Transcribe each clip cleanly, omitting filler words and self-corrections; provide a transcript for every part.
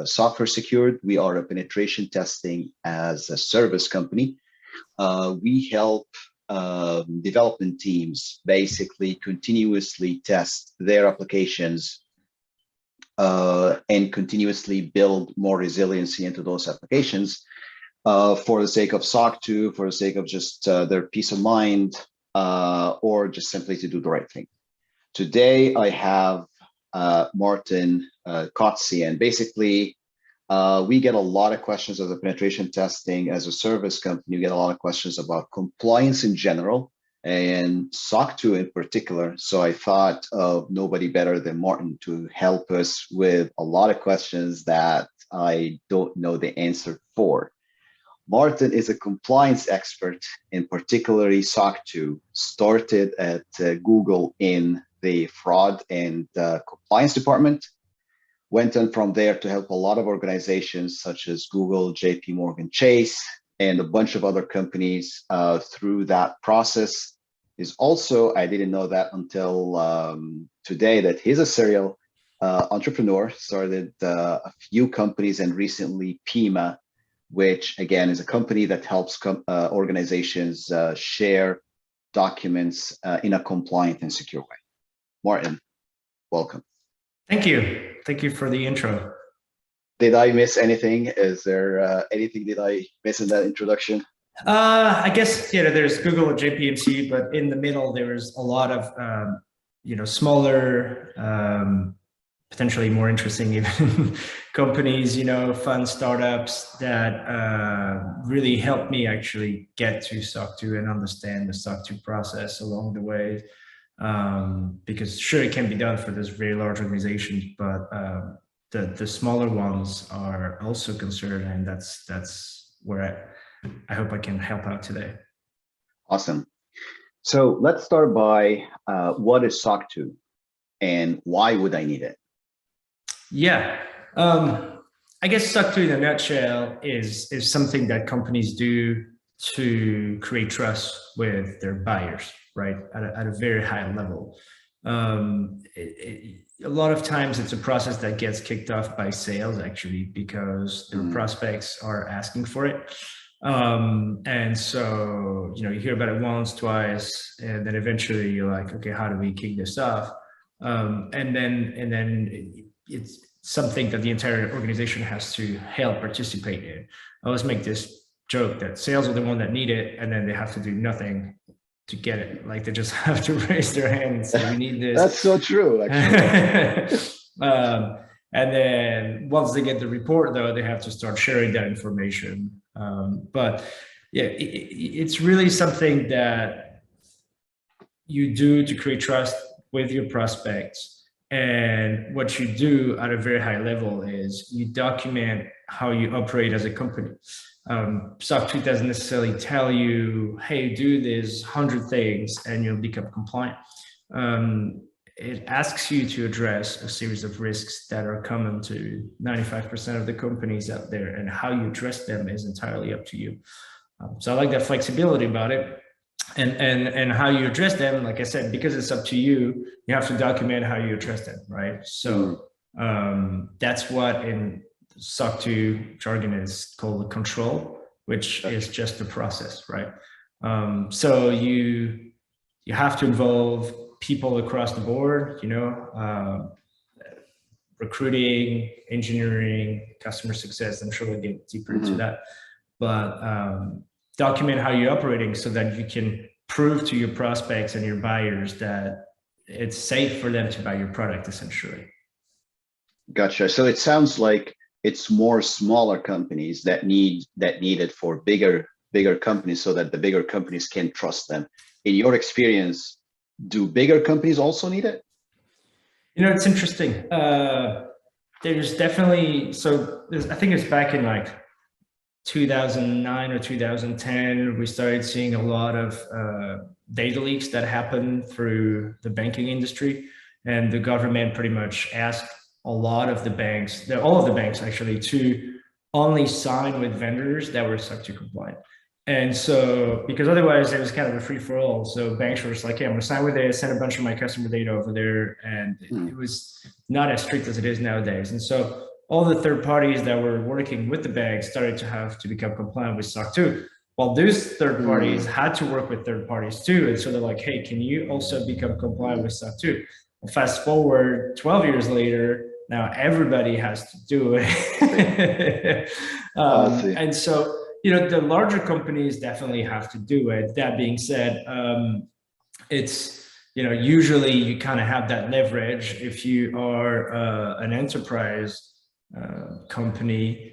software secured. We are a penetration testing as a service company. We help development teams basically continuously test their applications and continuously build more resiliency into those applications for the sake of SOC2, for the sake of just their peace of mind, or just simply to do the right thing. Today, I have Martin Cozzi, and basically, we get a lot of questions of the penetration testing as a service company. We get a lot of questions about compliance in general and SOC2 in particular. So I thought of nobody better than Martin to help us with a lot of questions that I don't know the answer for. Martin is a compliance expert, in particularly SOC2, started at Google in the fraud and compliance department, went on from there to help a lot of organizations such as Google, JP Morgan Chase, and a bunch of other companies through that process. Is also, I didn't know that until today, that he's a serial entrepreneur, started a few companies, and recently Pima, which again is a company that helps organizations share documents in a compliant and secure way. Martin, welcome. Thank you. Thank you for the intro. Did I miss anything? Is there anything did I miss in that introduction? I guess, there's Google and JPMC, but in the middle, there's a lot of, smaller, potentially more interesting even companies, fun startups that really helped me actually get to SOC2 and understand the SOC2 process along the way. Because sure, it can be done for those very large organizations, but the smaller ones are also concerned, and that's where I hope I can help out today. Awesome. So let's start by what is SOC2 and why would I need it? Yeah, I guess SOC2 in a nutshell is something that companies do to create trust with their buyers, right? At a very high level. A lot of times it's a process that gets kicked off by sales actually, because their prospects are asking for it. And so, you hear about it once, twice, and then eventually you're like, okay, how do we kick this off? And then it's something that the entire organization has to help participate in. I always make this joke that sales are the one that need it, and then they have to do nothing to get it. Like they just have to raise their hand and say, we need this. That's so true, actually. And then once they get the report, though, they have to start sharing that information. But yeah, it's really something that you do to create trust with your prospects. And what you do at a very high level is you document how you operate as a company. SOC2 doesn't necessarily tell you, hey, do this 100 things and you'll become compliant. It asks you to address a series of risks that are common to 95% of the companies out there, and how you address them is entirely up to you. So I like that flexibility about it. And how you address them, like I said, because it's up to you, you have to document how you address them, right? So that's what in SOC2 jargon is called control, which is just the process, right? So you have to involve people across the board, recruiting, engineering, customer success. I'm sure we'll get deeper into that, but document how you're operating so that you can prove to your prospects and your buyers that it's safe for them to buy your product, essentially. Gotcha. So it sounds like it's more smaller companies that need it for bigger companies, so that the bigger companies can trust them. In your experience, do bigger companies also need it? It's interesting. There's definitely, I think it's back in like 2009 or 2010, we started seeing a lot of data leaks that happened through the banking industry, and the government pretty much asked a lot of the banks, all of the banks actually, to only sign with vendors that were SOC2 compliant. And so, because otherwise it was kind of a free for all. So banks were just like, hey, I'm gonna sign with it, send a bunch of my customer data over there. And it was not as strict as it is nowadays. And so all the third parties that were working with the bank started to have to become compliant with SOC 2. Well, those third parties had to work with third parties too. And so they're like, hey, can you also become compliant with SOC 2? Well, fast forward 12 years later, now everybody has to do it. And so, the larger companies definitely have to do it. That being said, it's, usually you kind of have that leverage if you are an enterprise company,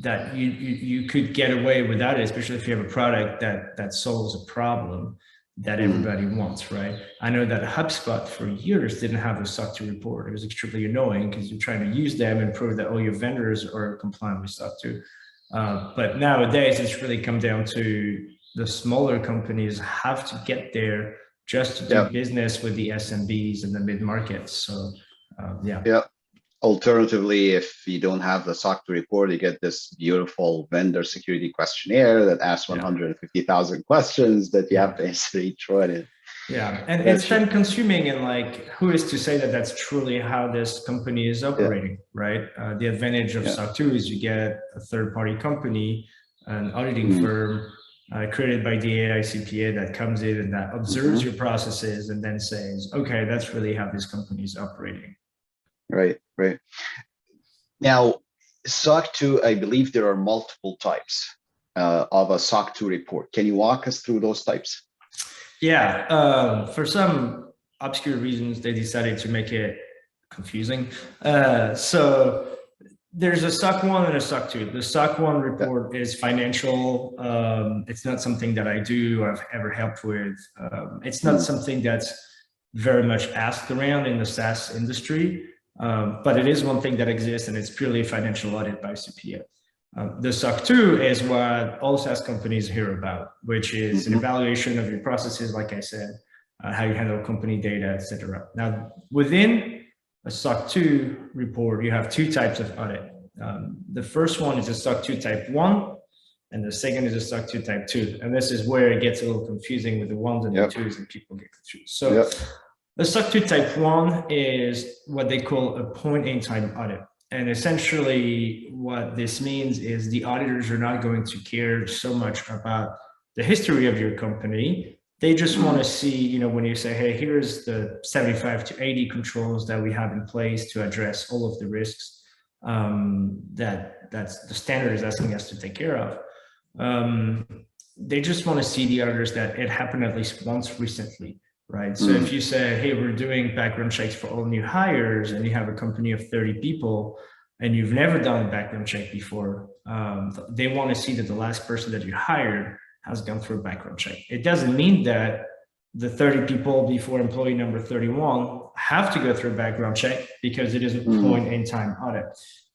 that you could get away without it, especially if you have a product that solves a problem that everybody wants, right? I know that HubSpot for years didn't have a SOC 2 report. It was extremely annoying because you're trying to use them and prove that all your vendors are compliant with SOC 2. But nowadays, it's really come down to the smaller companies have to get there just to do business with the SMBs and the mid-markets. So, yeah. Alternatively, if you don't have the SOC 2 report, you get this beautiful vendor security questionnaire that asks 150,000 questions that you have to answer each one. Yeah, and it's time consuming, and like, who is to say that that's truly how this company is operating, right? The advantage of SOC 2 is you get a third-party company, an auditing firm created by the AICPA that comes in and that observes your processes and then says, okay, that's really how this company is operating. Right. Now, SOC 2, I believe there are multiple types of a SOC 2 report. Can you walk us through those types? Yeah, for some obscure reasons, they decided to make it confusing. So there's a SOC 1 and a SOC 2. The SOC 1 report is financial. It's not something that I do or I've ever helped with. It's not something that's very much asked around in the SaaS industry. But it is one thing that exists, and it's purely a financial audit by CPA. The SOC 2 is what all SaaS companies hear about, which is an evaluation of your processes, like I said, how you handle company data, etc. Now, within a SOC 2 report, you have two types of audit. The first one is a SOC 2 type 1, and the second is a SOC 2 type 2. And this is where it gets a little confusing with the 1s and the 2s, and people get confused. So the SOC 2 type 1 is what they call a point-in-time audit. And essentially what this means is the auditors are not going to care so much about the history of your company. They just want to see, when you say, hey, here's the 75 to 80 controls that we have in place to address all of the risks that's the standard is asking us to take care of. They just want to see the auditors that it happened at least once recently. Right. So if you say, hey, we're doing background checks for all new hires, and you have a company of 30 people and you've never done a background check before, they want to see that the last person that you hired has gone through a background check. It doesn't mean that the 30 people before employee number 31 have to go through a background check, because it is a point in time audit.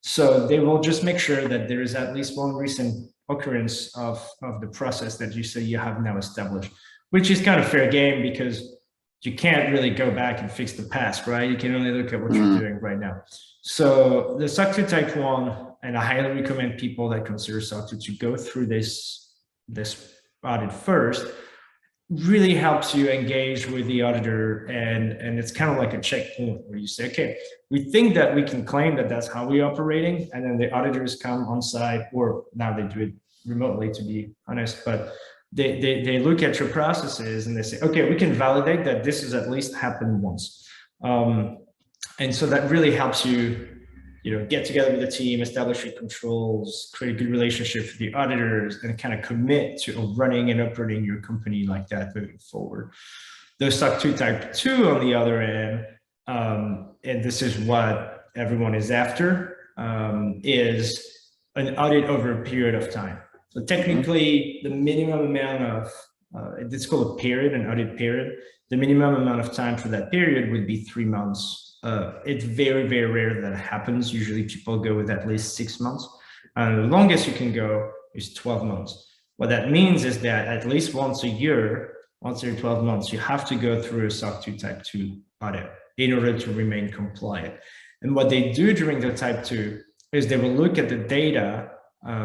So they will just make sure that there is at least one recent occurrence of the process that you say you have now established, which is kind of fair game, because you can't really go back and fix the past, right? You can only look at what you're doing right now. So the SOC 2 type 1, and I highly recommend people that consider SOC 2 to go through this audit first, really helps you engage with the auditor. And it's kind of like a checkpoint where you say, okay, we think that we can claim that that's how we're operating. And then the auditors come on site, or now they do it remotely, to be honest, but they look at your processes and they say, okay, we can validate that this has at least happened once. And so that really helps you, get together with the team, establish your controls, create a good relationship with the auditors, and kind of commit to running and operating your company like that moving forward. The SOC 2 type 2 on the other end, and this is what everyone is after, is an audit over a period of time. So technically, the minimum amount of, it's called a period, an audit period. The minimum amount of time for that period would be 3 months. It's very, very rare that happens. Usually people go with at least 6 months. And the longest you can go is 12 months. What that means is that at least once a year, once every 12 months, you have to go through a SOC 2 type 2 audit in order to remain compliant. And what they do during the type 2 is they will look at the data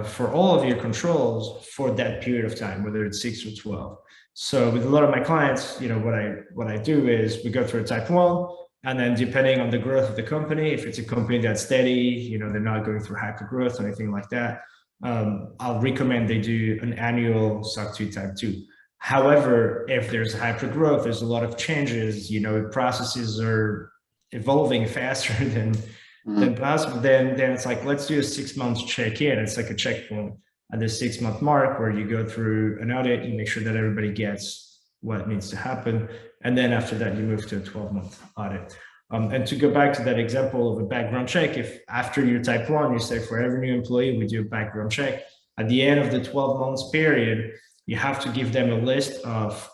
for all of your controls for that period of time, whether it's 6 or 12. So with a lot of my clients, what I do is we go through a type 1, And then depending on the growth of the company, if it's a company that's steady, they're not going through hyper growth or anything like that, I'll recommend they do an annual SOC 2 Type 2. However, if there's hyper growth, there's a lot of changes, processes are evolving faster than possible, then it's like, let's do a 6 months check-in. It's like a checkpoint at the 6 month mark where you go through an audit, you make sure that everybody gets what needs to happen. And then after that, you move to a 12-month audit. And to go back to that example of a background check, if after your Type 1, you say for every new employee, we do a background check, at the end of the 12 months period, you have to give them a list of,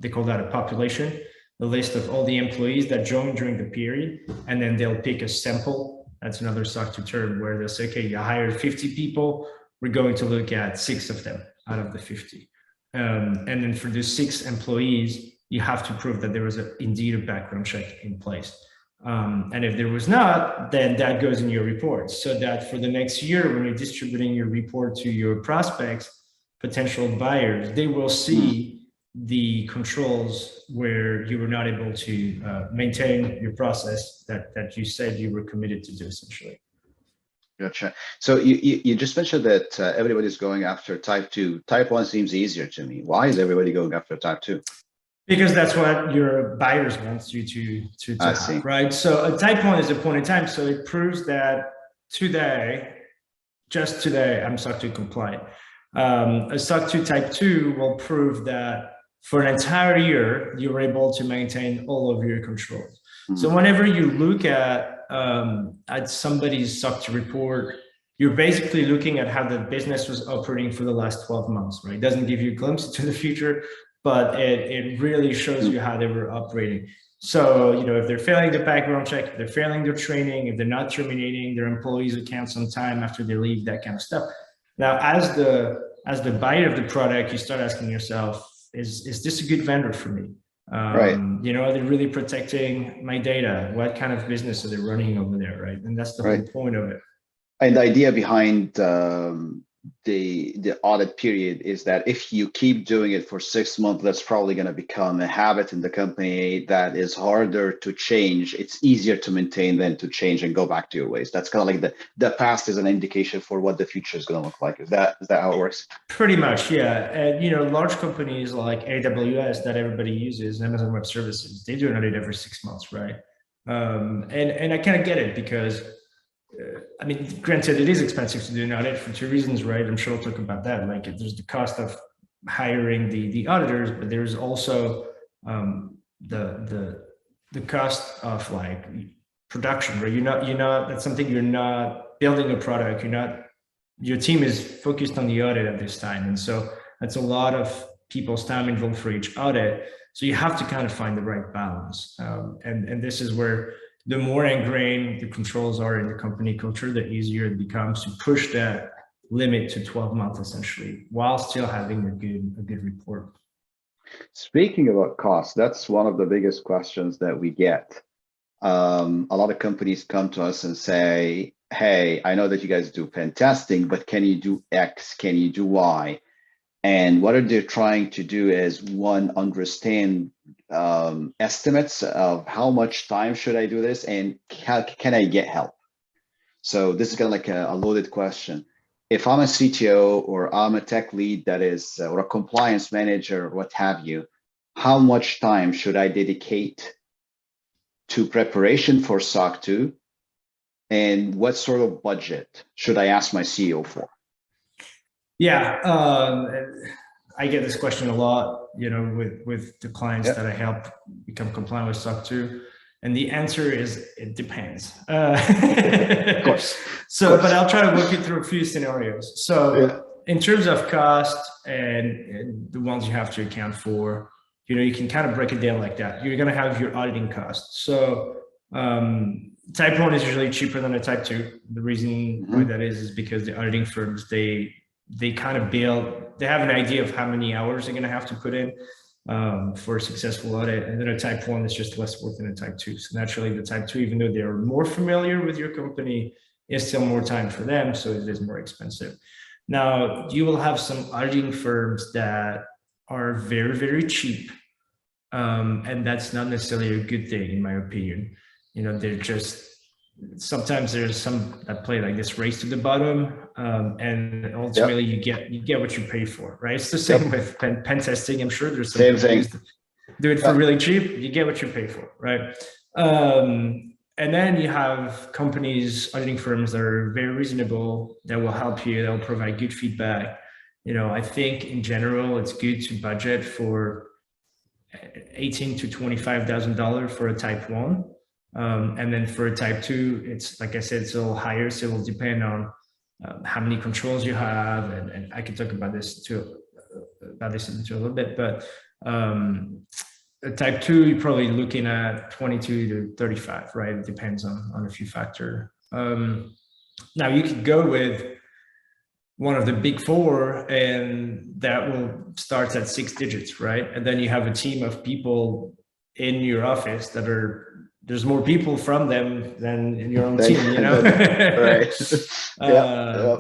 they call that a population, a list of all the employees that joined during the period, and then they'll pick a sample. That's another SOC 2 term where they'll say, okay, you hired 50 people, we're going to look at 6 of them out of the 50. And then for the 6 employees, you have to prove that there was indeed a background check in place. And if there was not, then that goes in your report, so that for the next year, when you're distributing your report to your prospects, potential buyers, they will see the controls where you were not able to maintain your process that you said you were committed to do, essentially. Gotcha. So you just mentioned that everybody's going after Type 2. Type 1 seems easier to me. Why is everybody going after Type 2? Because that's what your buyers want you to have, right? So a Type 1 is a point in time. So it proves that just today, I'm SOC 2 compliant. A SOC 2 Type 2 will prove that for an entire year, you're able to maintain all of your controls. So whenever you look at somebody's SOC 2 report, you're basically looking at how the business was operating for the last 12 months, right? It doesn't give you a glimpse into the future, but it really shows you how they were operating. So, if they're failing the background check, if they're failing their training, if they're not terminating their employees' accounts on time after they leave, that kind of stuff. Now, as the buyer of the product, you start asking yourself, is this a good vendor for me? Right. Are they really protecting my data? What kind of business are they running over there, right? And that's the whole point of it. And the idea behind the audit period is that if you keep doing it for 6 months, that's probably going to become a habit in the company that is harder to change. It's easier to maintain than to change and go back to your ways. That's kind of like the past is an indication for what the future is going to look like. Is that how it works? Pretty much, yeah. And large companies like AWS that everybody uses, Amazon Web Services, they do an audit every 6 months, right? And I kind of get it because granted, it is expensive to do an audit for 2 reasons, right? I'm sure we'll talk about that. Like, there's the cost of hiring the auditors, but there's also the cost of like production, right? You're not. That's something you're not building a product. Your team is focused on the audit at this time, and so that's a lot of people's time involved for each audit. So you have to kind of find the right balance, and this is where the more ingrained the controls are in the company culture, the easier it becomes to push that limit to 12 months, essentially, while still having a good report. Speaking about cost, that's one of the biggest questions that we get. A lot of companies come to us and say, hey, I know that you guys do pen testing, but can you do X? Can you do Y? And what they're trying to do is, one, understand estimates of how much time should I do this, and can I get help? So this is kind of like a loaded question. If I'm a CTO or I'm a tech lead that is, or a compliance manager, or what have you, how much time should I dedicate to preparation for SOC 2? And what sort of budget should I ask my CEO for? Yeah, I get this question a lot, with the clients that I help become compliant with SOC 2. And the answer is, it depends. Of course. So, but I'll try to walk you through a few scenarios. So in terms of cost and the ones you have to account for, you can kind of break it down like that. You're going to have your auditing costs. So Type 1 is usually cheaper than a Type 2. The reason why that is because the auditing firms, they kind of they have an idea of how many hours they're going to have to put in for a successful audit. And then a Type 1 is just less work than a Type 2. So naturally, the Type 2, even though they're more familiar with your company, is still more time for them. So it is more expensive. Now, you will have some auditing firms that are very, very cheap. And that's not necessarily a good thing, in my opinion. They're just, sometimes there's some that play like this race to the bottom, and ultimately you get what you pay for, right? It's the same with pen testing. I'm sure there's some Same thing. Do it for really cheap, you get what you pay for, right? And then you have companies, auditing firms that are very reasonable, that will help you, they'll provide good feedback. I think in general, it's good to budget for $18,000 to $25,000 for a type 1. And then for a type 2, it's, like I said, it's a little higher, so it will depend on how many controls you have, and I can talk about this too, a little bit, but a type 2, you're probably looking at 22 to 35, right? It depends on a few factors. Now you could go with one of the big 4, and that will start at 6 digits, right? And then you have a team of people in your office that there's more people from them than in your own team, Right.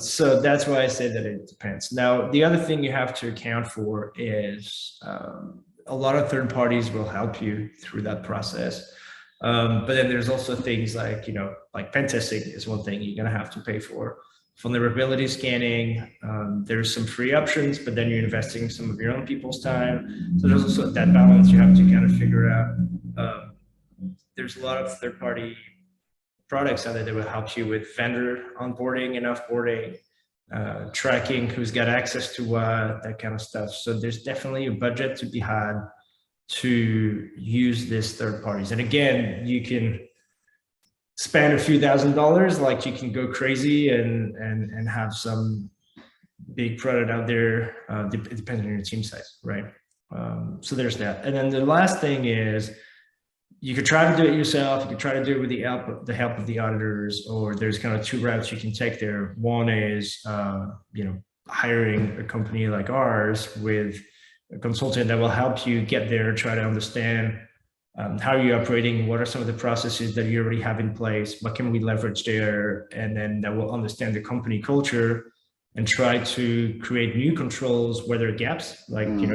So that's why I say that it depends. Now, the other thing you have to account for is a lot of third parties will help you through that process. But then there's also things like, like pen testing is one thing you're going to have to pay for. Vulnerability scanning, there's some free options, but then you're investing some of your own people's time. So there's also that balance you have to kind of figure out. There's a lot of third-party products out there that will help you with vendor onboarding and offboarding, tracking who's got access to what, that kind of stuff. So there's definitely a budget to be had to use these third parties. And again, you can spend a few $1,000s, like you can go crazy and have some big product out there. It depends on your team size, right? So there's that. And then the last thing is, you could try to do it yourself. You could try to do it with the help of the auditors, or there's kind of 2 routes you can take there. One is, hiring a company like ours with a consultant that will help you get there, try to understand how you're operating, what are some of the processes that you already have in place, what can we leverage there, and then that will understand the company culture and try to create new controls where there are gaps. Like, you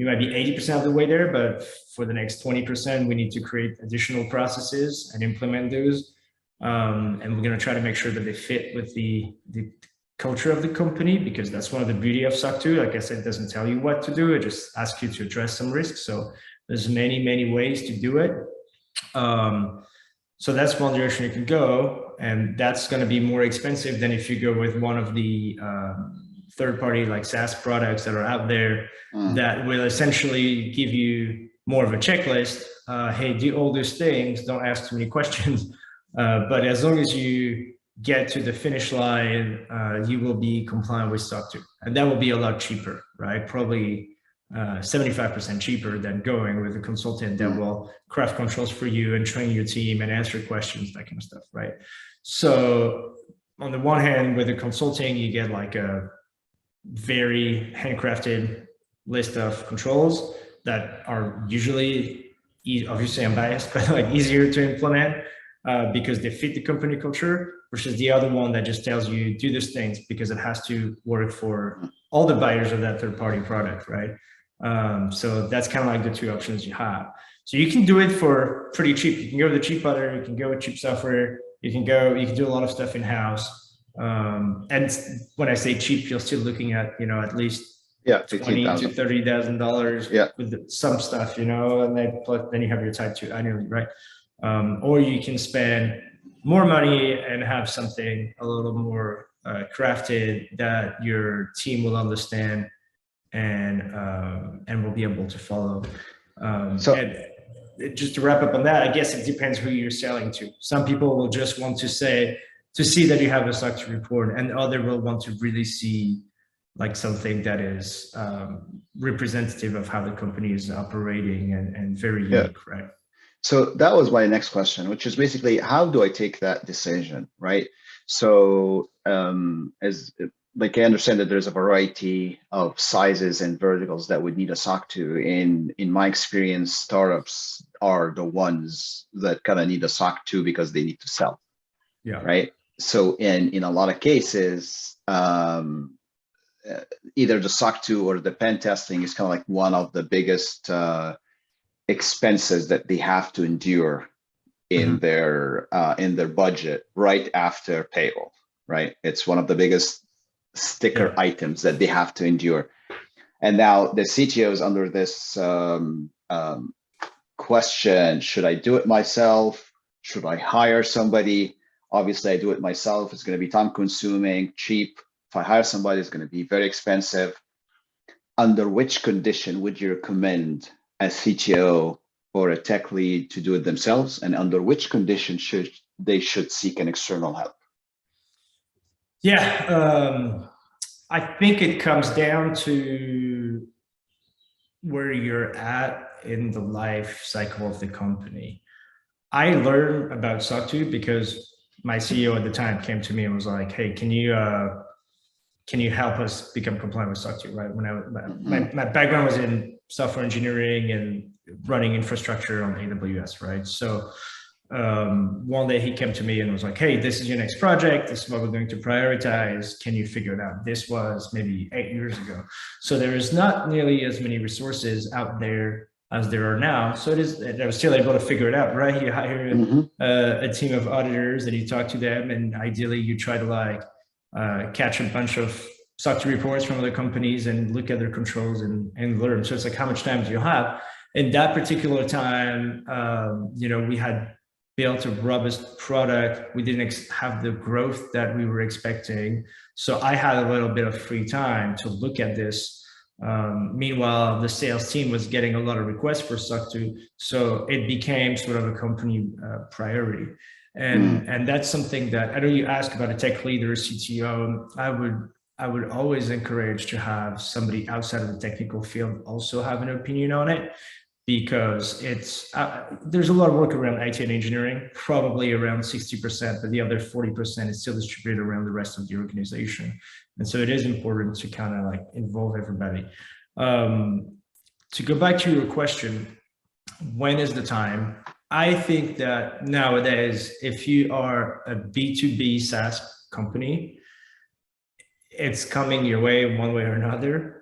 might be 80% of the way there, but for the next 20%, we need to create additional processes and implement those. And we're going to try to make sure that they fit with the culture of the company, because that's one of the beauty of SOC2. Like I said, it doesn't tell you what to do. It just asks you to address some risks. So there's many, many ways to do it. So that's one direction you can go. And that's going to be more expensive than if you go with one of the third-party like SaaS products that are out there that will essentially give you more of a checklist. Hey, do all those things, don't ask too many questions. But as long as you get to the finish line, you will be compliant with SOC2. And that will be a lot cheaper, right? Probably 75% cheaper than going with a consultant that will craft controls for you and train your team and answer questions, that kind of stuff, right? So on the one hand, with the consulting, you get like a very handcrafted list of controls that are usually, obviously I'm biased, but like easier to implement because they fit the company culture, versus the other one that just tells you do these things because it has to work for all the buyers of that third-party product, right? So that's kind of like the 2 options you have. So you can do it for pretty cheap. You can go with the cheap auditor, you can go with cheap software, you can do a lot of stuff in-house. And when I say cheap, you're still looking at, at least $20,000 to $30,000 with some stuff, and then you have your type 2 annually, right? Or you can spend more money and have something a little more crafted that your team will understand and will be able to follow. And just to wrap up on that, I guess it depends who you're selling to. Some people will just want to see that you have a SOC2 report, and other will want to really see like something that is representative of how the company is operating and very unique, right? So that was my next question, which is basically, how do I take that decision, right? So as like I understand that there's a variety of sizes and verticals that would need a SOC2. In my experience, startups are the ones that kind of need a SOC2 because they need to sell, right? So in a lot of cases, either the SOC2 or the pen testing is kind of like one of the biggest expenses that they have to endure in their budget right after payroll, right? It's one of the biggest sticker items that they have to endure. And now the CTO is under this question: should I do it myself? Should I hire somebody? Obviously, I do it myself. It's going to be time consuming, cheap. If I hire somebody, it's going to be very expensive. Under which condition would you recommend a CTO or a tech lead to do it themselves? And under which condition should they seek an external help? Yeah, I think it comes down to where you're at in the life cycle of the company. I learned about SOC2 because my CEO at the time came to me and was like, "Hey, can you help us become compliant with SOC 2?" Right? When my background was in software engineering and running infrastructure on AWS, right? So one day he came to me and was like, "Hey, this is your next project. This is what we're going to prioritize. Can you figure it out?" This was maybe 8 years ago. So there is not nearly as many resources out there as there are now. So I was still able to figure it out, right? You hire a team of auditors and you talk to them, and ideally you try to catch a bunch of SOC 2 reports from other companies and look at their controls and learn. So it's like, how much time do you have? In that particular time, we had built a robust product. We didn't have the growth that we were expecting. So I had a little bit of free time to look at this. Meanwhile, the sales team was getting a lot of requests for SOC 2. So it became sort of a company priority. And that's something that, I know you ask about a tech lead or a CTO. I would always encourage to have somebody outside of the technical field also have an opinion on it, because there's a lot of work around IT and engineering, probably around 60%, but the other 40% is still distributed around the rest of the organization. And so it is important to kind of involve everybody. To go back to your question, when is the time? I think that nowadays, if you are a B2B SaaS company, it's coming your way one way or another.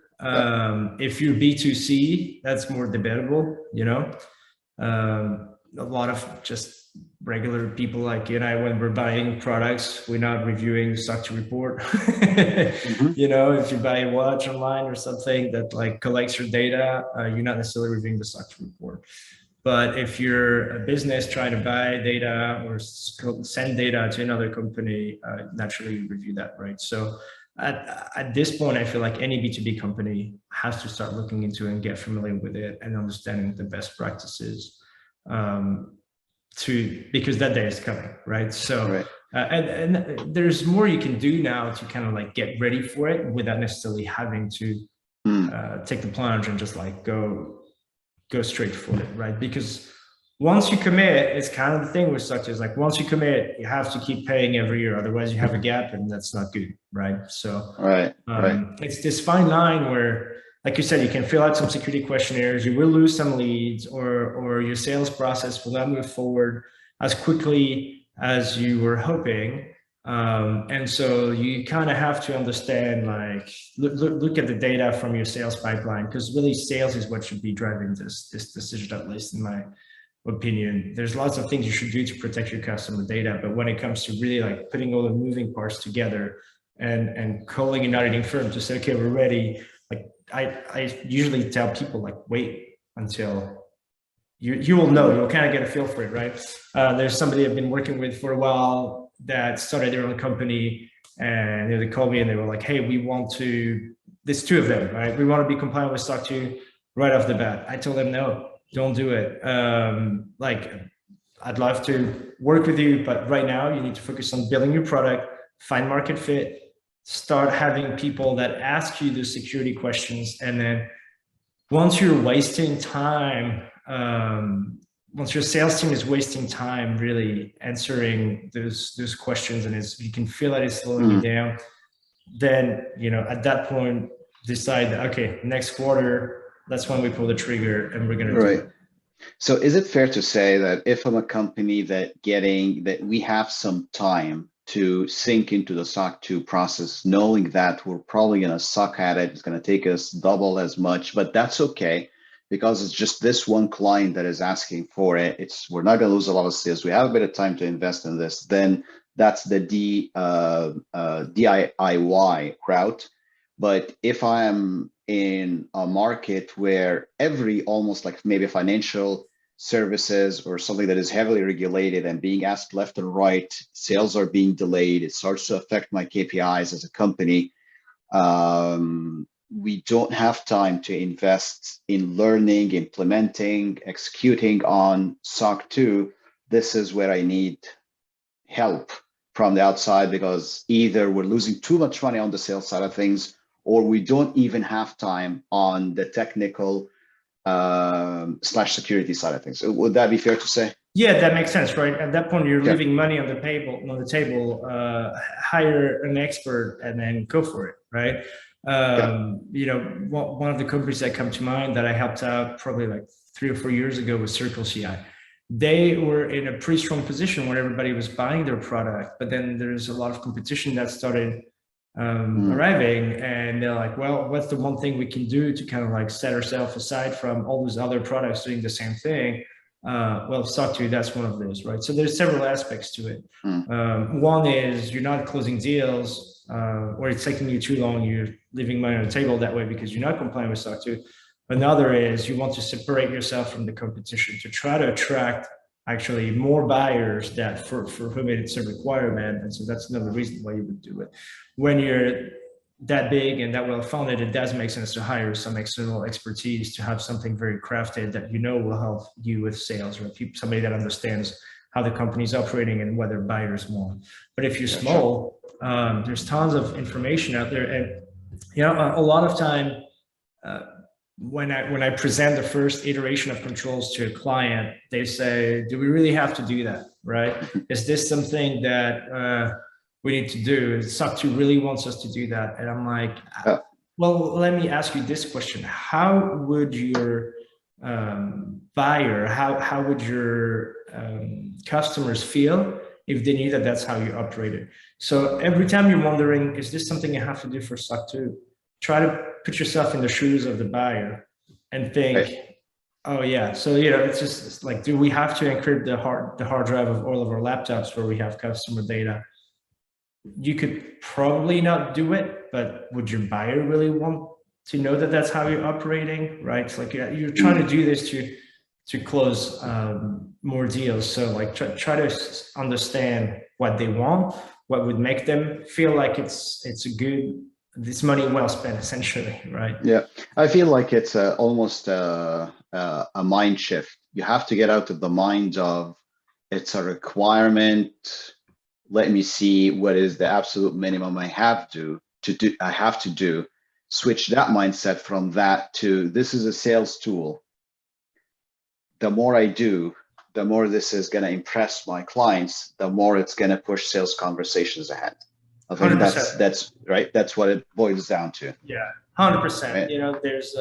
If you're B2C, that's more debatable, a lot of just regular people like you and I, when we're buying products, we're not reviewing the SOC 2 report. If you buy a watch online or something that collects your data, you're not necessarily reviewing the SOC 2 report. But if you're a business trying to buy data or send data to another company, naturally you review that, right? So at this point, I feel like any B2B company has to start looking into it and get familiar with it and understanding the best practices, because that day is coming, right? So, right. And there's more you can do now to kind of get ready for it without necessarily having to take the plunge and just go straight for it, right? Because once you commit, it's kind of the thing with SOC 2 is once you commit, you have to keep paying every year. Otherwise you have a gap and that's not good, right? So it's this fine line where, like you said, you can fill out some security questionnaires, you will lose some leads, or your sales process will not move forward as quickly as you were hoping. And so you kind of have to understand, look at the data from your sales pipeline, because really sales is what should be driving this decision, at least in my opinion. There's lots of things you should do to protect your customer data, but when it comes to really putting all the moving parts together and calling an auditing firm to say, okay, we're ready. I usually tell people wait until you will know, you'll kind of get a feel for it, right? There's somebody I've been working with for a while that started their own company, and they called me and they were like, hey, there's two of them, right? We want to be compliant with SOC 2 right off the bat. I told them, no, don't do it. I'd love to work with you, but right now you need to focus on building your product, find market fit, start having people that ask you the security questions. And then once you're wasting time, once your sales team is wasting time really answering those questions, and you can feel that it's slowing you down, then, at that point, decide, okay, next quarter, that's when we pull the trigger and we're going to do it. So is it fair to say that if I'm a company that we have some time to sink into the SOC 2 process, knowing that we're probably going to suck at it, it's going to take us double as much, but that's okay. because it's just this one client that is asking for it. We're not going to lose a lot of sales. We have a bit of time to invest in this. Then that's the DIY route. But if I am in a market where almost like maybe financial services or something that is heavily regulated and being asked left and right, sales are being delayed, it starts to affect my KPIs as a company. We don't have time to invest in learning, implementing, executing on SOC 2. This is where I need help from the outside, because either we're losing too much money on the sales side of things, or we don't even have time on the technical / security side of things. So would that be fair to say? Yeah, that makes sense, right? At that point, you're leaving money on the table. Hire an expert and then go for it, right? You know, one of the companies that come to mind that I helped out probably like 3 or 4 years ago was Circle CI. They were in a pretty strong position where everybody was buying their product, but then there's a lot of competition that started arriving, and they're like, well, what's the one thing we can do to kind of like set ourselves aside from all those other products doing the same thing? Well, SOC 2, that's one of those, right? So there's several aspects to it. One is you're not closing deals, or it's taking you too long, you're leaving money on the table that way because you're not complying with SOC 2. Another is you want to separate yourself from the competition to try to attract actually more buyers that for whom it's a requirement. And so that's another reason why you would do it. When you're that big and that well funded, it does make sense to hire some external expertise to have something very crafted that you know will help you with sales, or somebody that understands how the company's operating and what their buyers want. But if you're small, there's tons of information out there, and you know, a lot of time when I present the first iteration of controls to a client, they say, do we really have to do that, right? Is this something that we need to do? SOC 2 really wants us to do that. And I'm like, well, let me ask you this question. How would your buyer, how would your customers feel if they knew that that's how you operated? So every time you're wondering, is this something you have to do for SOC 2? Try to put yourself in the shoes of the buyer and think, oh yeah, so you know, it's like, do we have to encrypt the hard drive of all of our laptops where we have customer data? You could probably not do it, but would your buyer really want to know that that's how you're operating, right? It's like you're trying to do this to close more deals. So like try to understand what they want, what would make them feel like it's money well spent, essentially, right? Yeah, I feel like it's almost a mind shift. You have to get out of the mind of it's a requirement. Let me see what is the absolute minimum I have to do. Switch that mindset from that to this is a sales tool. The more I do, the more this is going to impress my clients, the more it's going to push sales conversations ahead. I think 100%. That's right. That's what it boils down to. Yeah, 100%. Right? You know, there's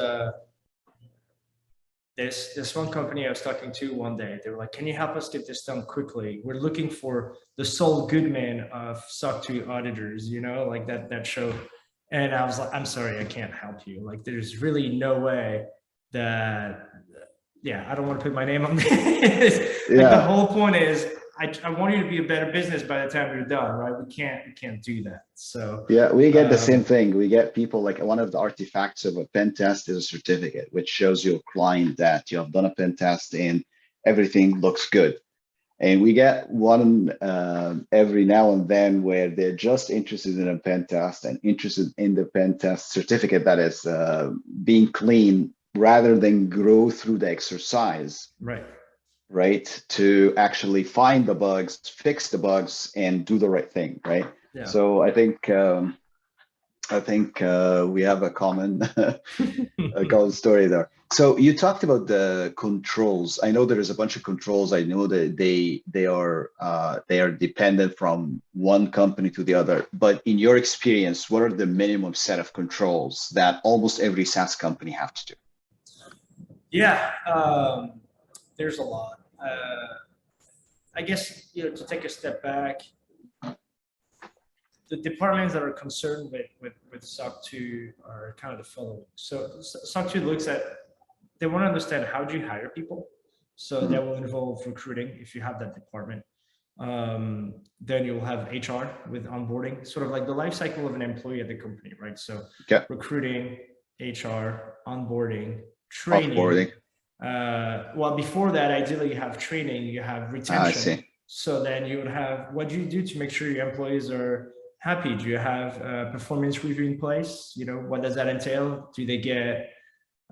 this one company I was talking to one day. They were like, "Can you help us get this done quickly? We're looking for the Saul Goodman of SOC 2 auditors." You know, like that show. And I was like, "I'm sorry, I can't help you. Like, there's really no way that." Yeah, I don't want to put my name on this. Like the whole point is, I want you to be a better business by the time you're done, right? We can't do that. So yeah, we get the same thing. We get people like one of the artifacts of a pen test is a certificate, which shows your client that you have done a pen test and everything looks good. And we get one every now and then where they're just interested in a pen test and interested in the pen test certificate that is being clean, rather than grow through the exercise. Right, to actually find the bugs, fix the bugs, and do the right thing, right? Yeah. So I think we have a common story there. So you talked about the controls. I know there is a bunch of controls. I know that they are dependent from one company to the other. But in your experience, what are the minimum set of controls that almost every SaaS company have to do? Yeah, there's a lot. I guess, you know, to take a step back, the departments that are concerned with SOC 2 are kind of the following. So SOC 2 looks at, they want to understand how do you hire people. So that will involve recruiting if you have that department. Then you'll have HR with onboarding, sort of like the life cycle of an employee at the company, right? So recruiting, HR, onboarding, training. Offboarding. Well, before that, ideally you have training, you have retention. I see. So then you would have, what do you do to make sure your employees are happy? Do you have a performance review in place? You know, what does that entail? Do they get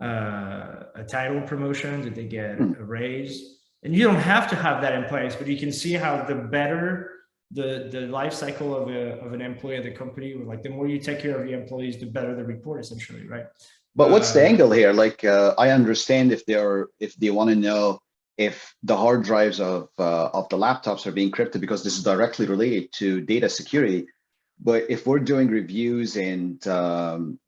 a title promotion? Did they get a raise? And you don't have to have that in place, but you can see how the better the life cycle of an employee at the company, like the more you take care of your employees, the better the report, essentially, right? But what's the angle here? Like, I understand if they want to know if the hard drives of the laptops are being encrypted, because this is directly related to data security. But if we're doing reviews and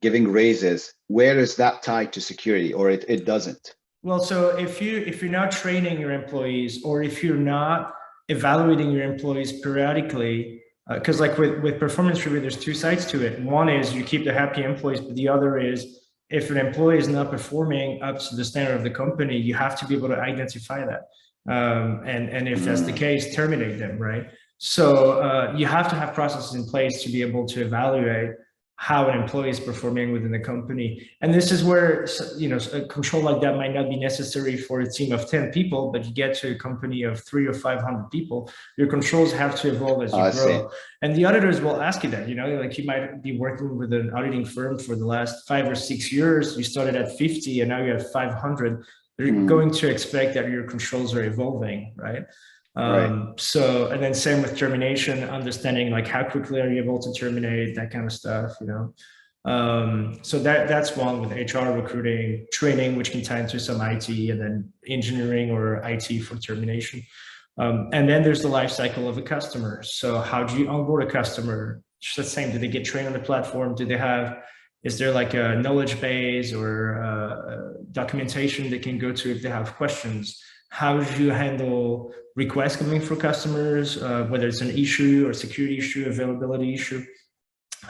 giving raises, where is that tied to security, or it doesn't? Well, so if you're not training your employees, or if you're not evaluating your employees periodically, because like with performance review, there's two sides to it. One is you keep the happy employees, but the other is if an employee is not performing up to the standard of the company, you have to be able to identify that. And if that's the case, terminate them, right? So you have to have processes in place to be able to evaluate how an employee is performing within the company. And this is where, you know, a control like that might not be necessary for a team of 10 people, but you get to a company of 300 or 500 people, your controls have to evolve as you grow. And the auditors will ask you that, you know, like you might be working with an auditing firm for the last 5 or 6 years, you started at 50 and now you're at 500. They're going to expect that your controls are evolving, right? So, and then same with termination, understanding like how quickly are you able to terminate, that kind of stuff, you know. So that's one with HR, recruiting, training, which can tie into some IT, and then engineering or IT for termination. And then there's the life cycle of a customer. So how do you onboard a customer? It's the same. Do they get trained on the platform? Do they have, is there like a knowledge base or documentation they can go to if they have questions? How do you handle requests coming from customers, whether it's an issue or security issue, availability issue?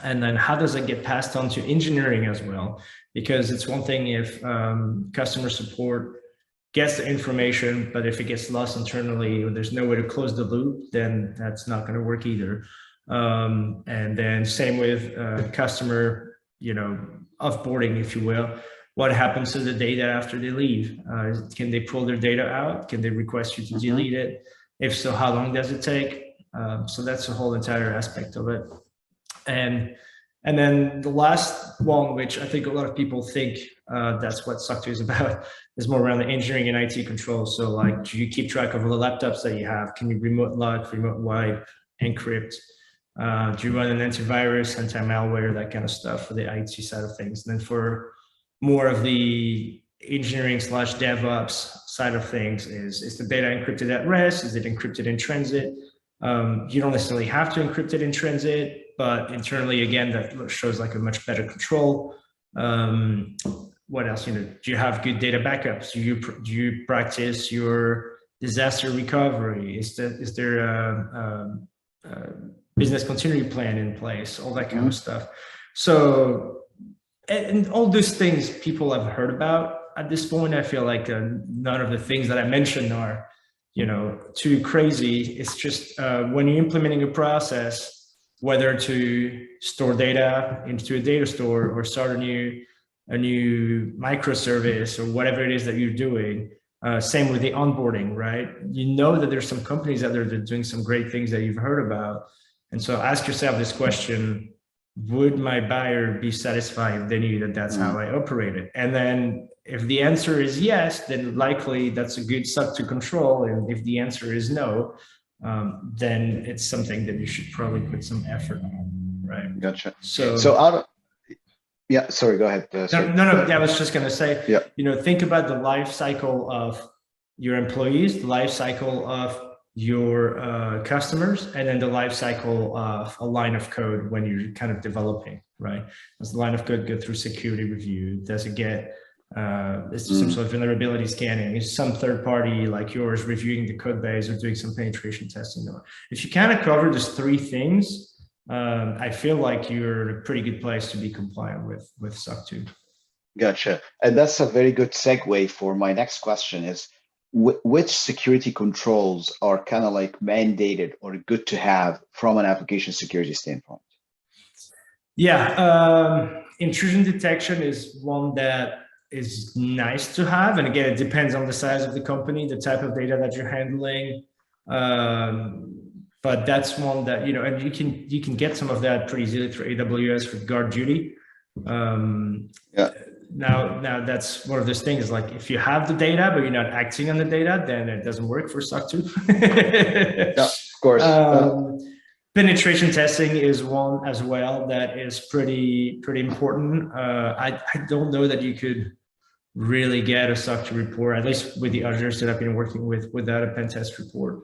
And then how does it get passed on to engineering as well? Because it's one thing if customer support gets the information, but if it gets lost internally or there's no way to close the loop, then that's not going to work either. And then same with customer, you know, offboarding, if you will. What happens to the data after they leave? Can they pull their data out? Can they request you to delete it? If so, how long does it take? So that's the whole entire aspect of it. And then the last one, which I think a lot of people think that's what SOC 2 is about, is more around the engineering and IT control. So like, do you keep track of all the laptops that you have? Can you remote lock, remote wipe, encrypt? Do you run an antivirus, anti-malware, that kind of stuff for the IT side of things? And then for more of the engineering / DevOps side of things is the data encrypted at rest? Is it encrypted in transit? You don't necessarily have to encrypt it in transit, but internally, again, that shows like a much better control. What else? You know, do you have good data backups? Do you practice your disaster recovery? Is there a business continuity plan in place? All that kind of stuff. So, and all those things people have heard about at this point. I feel like none of the things that I mentioned are, you know, too crazy. It's just when you're implementing a process, whether to store data into a data store or start a new microservice or whatever it is that you're doing. Same with the onboarding, right? You know that there's some companies out there that are doing some great things that you've heard about. And so ask yourself this question: would my buyer be satisfied if they knew that that's how I operate it? And then if the answer is yes, then likely that's a good SOC 2 control. And if the answer is no, then it's something that you should probably put some effort on, right? Gotcha. So yeah, sorry, go ahead. No, I was just going to say, you know, think about the life cycle of your employees, the life cycle of your customers, and then the life cycle of a line of code when you're kind of developing, right? Does the line of code go through security review? Does it get is there some sort of vulnerability scanning? Is some third party like yours reviewing the code base or doing some penetration testing? If you kind of cover those three things, I feel like you're in a pretty good place to be compliant with SOC 2. Gotcha. And that's a very good segue for my next question is which security controls are kind of like mandated or good to have from an application security standpoint? Yeah, intrusion detection is one that is nice to have. And again, it depends on the size of the company, the type of data that you're handling. But that's one that, and you can get some of that pretty easily through AWS with guard duty. Yeah. Now that's one of those things, like if you have the data, but you're not acting on the data, then it doesn't work for SOC 2. Yeah, of course. Penetration testing is one as well that is pretty important. I don't know that you could really get a SOC 2 report, at least with the others that I've been working with, without a pen test report.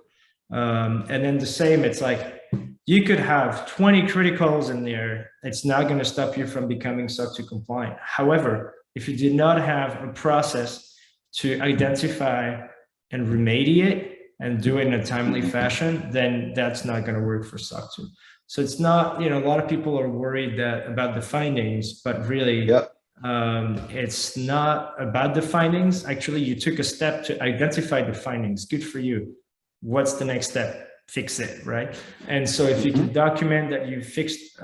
And then the same, it's like you could have 20 criticals in there. It's not going to stop you from becoming SOC 2 compliant. However, if you did not have a process to identify and remediate and do it in a timely fashion, then that's not going to work for SOC 2. So it's not, a lot of people are worried about the findings, but really, it's not about the findings. Actually, you took a step to identify the findings. Good for you. What's the next step? Fix it, right? And so if you can document that you fixed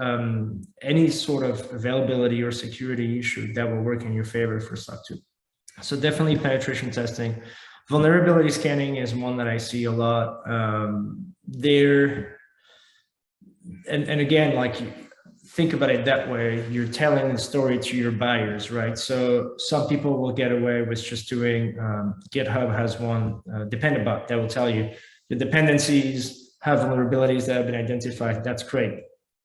any sort of availability or security issue, that will work in your favor for SOC 2. So definitely penetration testing. Vulnerability scanning is one that I see a lot. And again, like, think about it that way. You're telling the story to your buyers, right? So some people will get away with just doing, GitHub has one dependent bot that will tell you the dependencies have vulnerabilities that have been identified. That's great.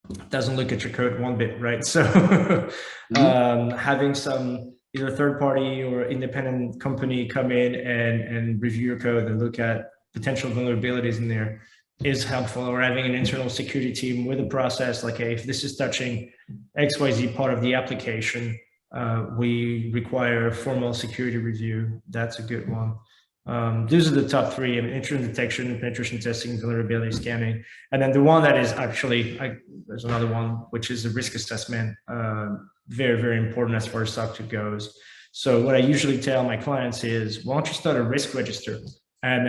It doesn't look at your code one bit, right? So having some either third party or independent company come in and review your code and look at potential vulnerabilities in there is helpful, or having an internal security team with a process like, hey, if this is touching XYZ part of the application, we require a formal security review. That's a good one. Those are the top three: intrusion detection, penetration testing, vulnerability scanning. And then the one that is actually, there's another one, which is a risk assessment. Very, very important as far as SOC 2 goes. So what I usually tell my clients is, why don't you start a risk register? And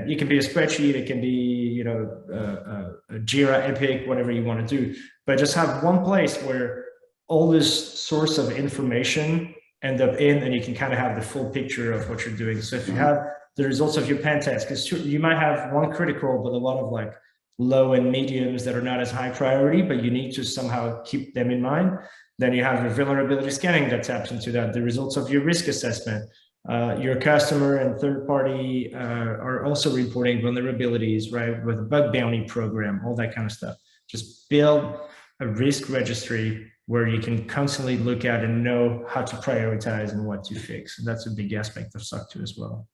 it can be a spreadsheet, it can be, a Jira, Epic, whatever you want to do, but just have one place where all this source of information end up in, and you can kind of have the full picture of what you're doing. So if you have the results of your pen test, because you might have one critical, but a lot of like low and mediums that are not as high priority, but you need to somehow keep them in mind. Then you have your vulnerability scanning that taps into that, the results of your risk assessment. Your customer and third party are also reporting vulnerabilities, right? With a bug bounty program, all that kind of stuff. Just build a risk registry where you can constantly look at and know how to prioritize and what to fix. And that's a big aspect of SOC 2 as well.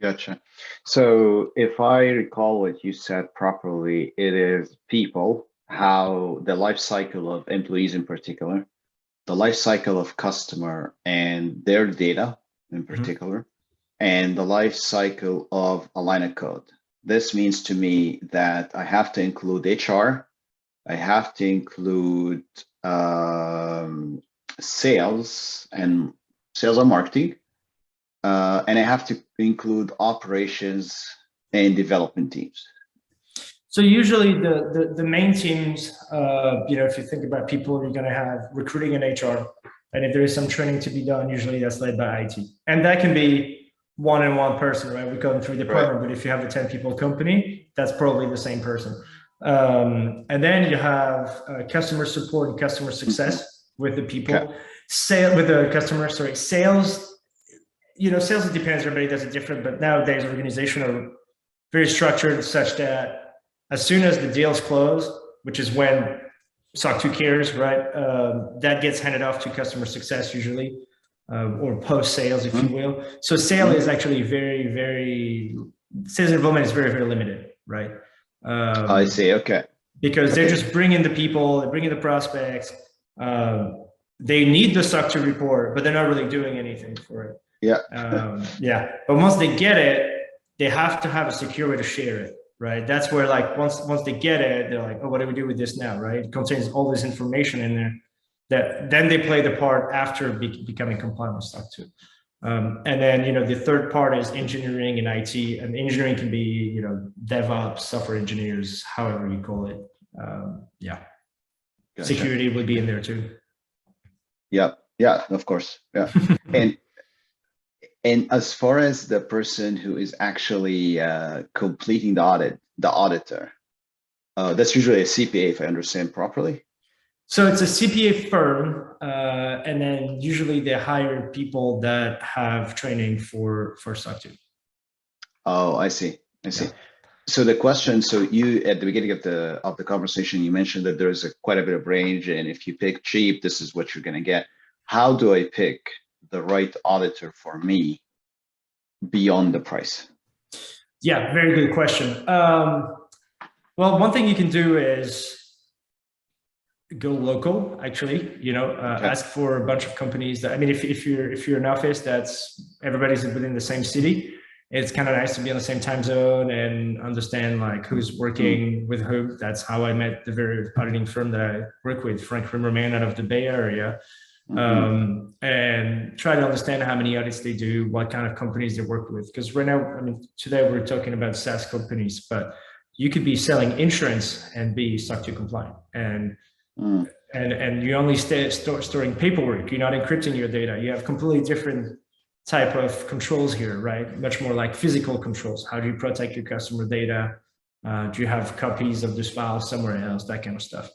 Gotcha. So if I recall what you said properly, it is people, how the life cycle of employees in particular, the life cycle of customer and their data in particular, and the life cycle of a line of code. This means to me that I have to include HR, I have to include sales and marketing, and I have to include operations and development teams. So usually the main teams, if you think about people, you're going to have recruiting and HR. And if there is some training to be done, usually that's led by IT. And that can be one person, right? We go through the department, but if you have a 10 people company, that's probably the same person. And then you have customer support and customer success with the people. With the customer, sales, sales, it depends, everybody does it different, but nowadays organizations are very structured such that as soon as the deal's closed, which is when SOC 2 cares, right? That gets handed off to customer success usually, or post-sales, if you will. So sales is actually sales involvement is very, very limited, right? I see, okay. Because they're just bringing the people, they're bringing the prospects. They need the SOC 2 report, but they're not really doing anything for it. Yeah. But once they get it, they have to have a secure way to share it. Right. That's where, like, once they get it, they're like, oh, what do we do with this now? Right. It contains all this information in there. that then they play the part after becoming compliant with SOC 2. And then, the third part is engineering and IT. And engineering can be, DevOps, software engineers, however you call it. Yeah. Gotcha. Security would be in there too. Yeah. Yeah, of course. Yeah. And as far as the person who is actually completing the audit, the auditor, that's usually a CPA, if I understand properly. So it's a CPA firm, and then usually they hire people that have training for SOC 2. Oh, I see. I see. Yeah. So the question, so you at the beginning of the conversation, you mentioned that there's quite a bit of range, and if you pick cheap, this is what you're going to get. How do I pick the right auditor for me beyond the price? Yeah, very good question. Well, one thing you can do is go local, actually, okay. Ask for a bunch of companies that, I mean, if you're an office that's everybody's within the same city, it's kind of nice to be on the same time zone and understand like who's working with who. That's how I met the very auditing firm that I work with, Frank Rimmerman out of the Bay Area. And try to understand how many audits they do, what kind of companies they work with. Because right now, I mean, today we're talking about SaaS companies, but you could be selling insurance and be SOC 2 compliant. And you only storing paperwork. You're not encrypting your data. You have completely different type of controls here, right? Much more like physical controls. How do you protect your customer data? Do you have copies of this file somewhere else? That kind of stuff.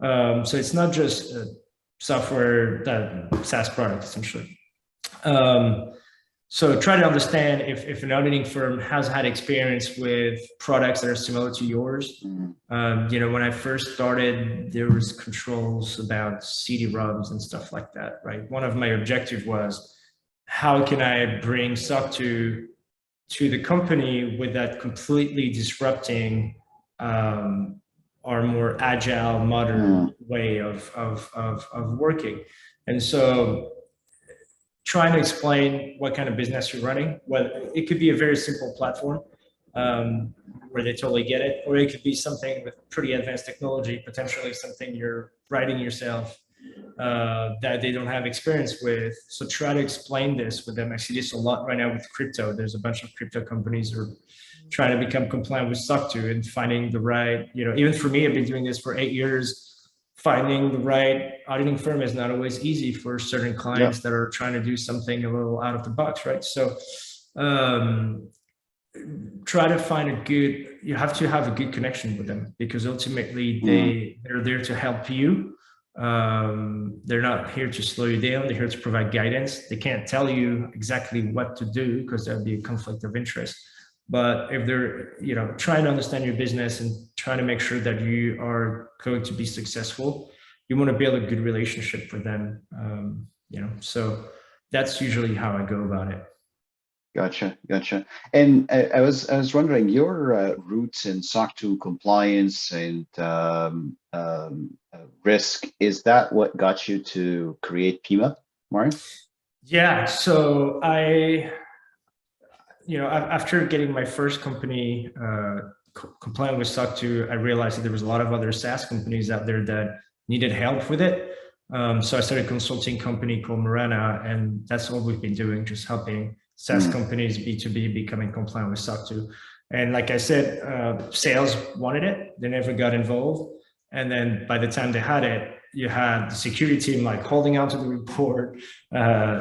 So it's not just software, that SaaS product essentially. So try to understand if an auditing firm has had experience with products that are similar to yours. When I first started, there was controls about CD-ROMs and stuff like that, right? One of my objectives was, how can I bring SOC 2 to the company without completely disrupting our more agile, modern way of working? And so trying to explain what kind of business you're running. Well, it could be a very simple platform where they totally get it, or it could be something with pretty advanced technology, potentially something you're writing yourself that they don't have experience with. So try to explain this with them. I see this a lot right now with crypto. There's a bunch of crypto companies who are trying to become compliant with SOC 2 and finding the right, even for me, I've been doing this for 8 years. Finding the right auditing firm is not always easy for certain clients that are trying to do something a little out of the box, right? So try to find you have to have a good connection with them, because ultimately they're there to help you. They're not here to slow you down. They're here to provide guidance. They can't tell you exactly what to do because there'll be a conflict of interest. But if they're, trying to understand your business and trying to make sure that you are going to be successful, you want to build a good relationship with them. So that's usually how I go about it. Gotcha. And I was wondering, your roots in SOC 2 compliance and risk, is that what got you to create Pima, Martin? Yeah. So after getting my first company compliant with SOC 2, I realized that there was a lot of other SaaS companies out there that needed help with it. So I started a consulting company called Morana, and that's all we've been doing, just helping SaaS companies, B2B, becoming compliant with SOC 2. And like I said, sales wanted it. They never got involved. And then by the time they had it, you had the security team like holding onto the report,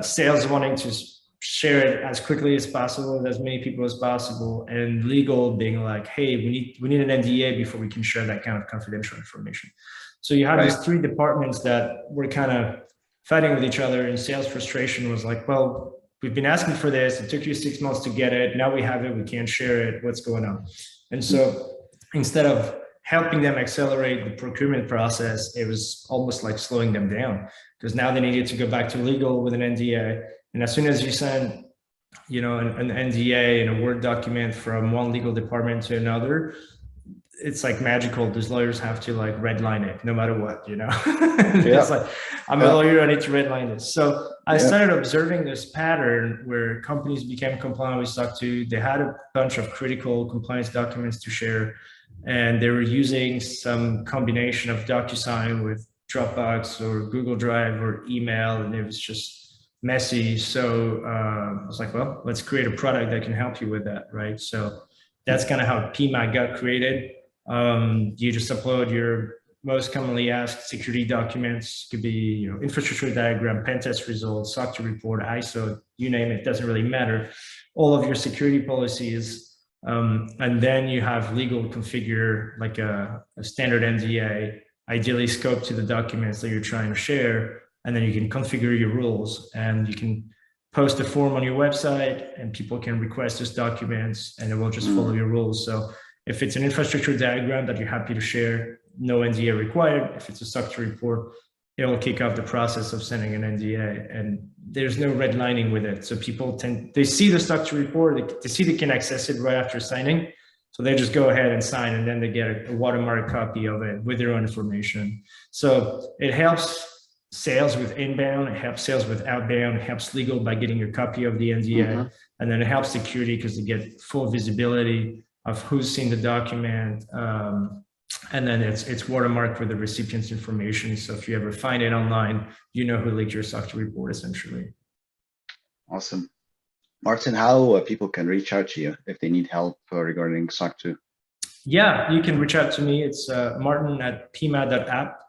sales wanting to share it as quickly as possible with as many people as possible, and legal being like, hey, we need an NDA before we can share that kind of confidential information. So you have these three departments that were kind of fighting with each other, and sales frustration was like, well, we've been asking for this. It took you 6 months to get it. Now we have it. We can't share it. What's going on? And so instead of helping them accelerate the procurement process, it was almost like slowing them down, because now they needed to go back to legal with an NDA. And as soon as you send, an NDA in a Word document from one legal department to another, it's like magical. Those lawyers have to like redline it no matter what, It's like, I'm a lawyer, I need to redline this. So I started observing this pattern where companies became compliant with SOC 2. They had a bunch of critical compliance documents to share, and they were using some combination of DocuSign with Dropbox or Google Drive or email, and it was just messy. So I was like, well, let's create a product that can help you with that, right? So that's kind of how Pima got created. You just upload your most commonly asked security documents. Could be infrastructure diagram, pen test results, SOC2 report, ISO, you name it, doesn't really matter. All of your security policies, and then you have legal configure like a standard NDA, ideally scoped to the documents that you're trying to share, and then you can configure your rules, and you can post a form on your website and people can request those documents and it will just follow your rules. So if it's an infrastructure diagram that you're happy to share, no NDA required. If it's a SOC2 report, it will kick off the process of sending an NDA, and there's no redlining with it. So people they see the SOC2 report, they see they can access it right after signing. So they just go ahead and sign, and then they get a watermark copy of it with their own information. So it helps sales with inbound, it helps sales with outbound, it helps legal by getting your copy of the NDA, and then it helps security because they get full visibility of who's seen the document. And then it's watermarked with the recipient's information. So if you ever find it online, you know who leaked your SOC2 report, essentially. Awesome. Martin, how people can reach out to you if they need help regarding SOC2? Yeah, you can reach out to me. It's Martin at Pima.app.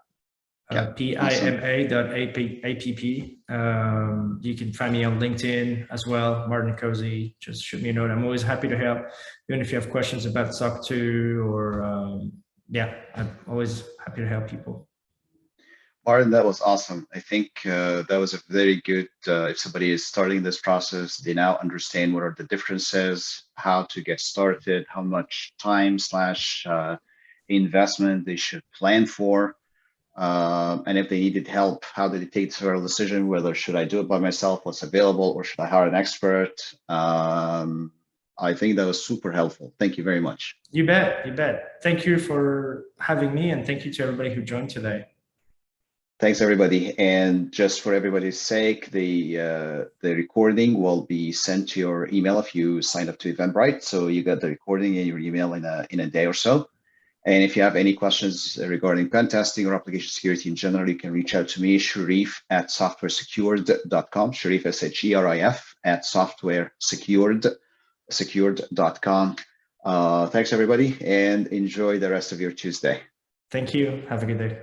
Pima.app. You can find me on LinkedIn as well, Martin Cozzi. Just shoot me a note. I'm always happy to help, even if you have questions about SOC2 or yeah, I'm always happy to help people. Martin, that was awesome. I think that was a very good, if somebody is starting this process, they now understand what are the differences, how to get started, how much time / investment they should plan for. And if they needed help, how did they take the real decision, whether should I do it by myself, what's available, or should I hire an expert? I think that was super helpful. Thank you very much. You bet, you bet. Thank you for having me, and thank you to everybody who joined today. Thanks, everybody. And just for everybody's sake, the recording will be sent to your email if you signed up to Eventbrite. So you got the recording in your email in a day or so. And if you have any questions regarding pen testing or application security in general, you can reach out to me, Sharif at softwaresecured.com, Sharif, SHERIF, at softwaresecured.com. Thanks, everybody, and enjoy the rest of your Tuesday. Thank you. Have a good day.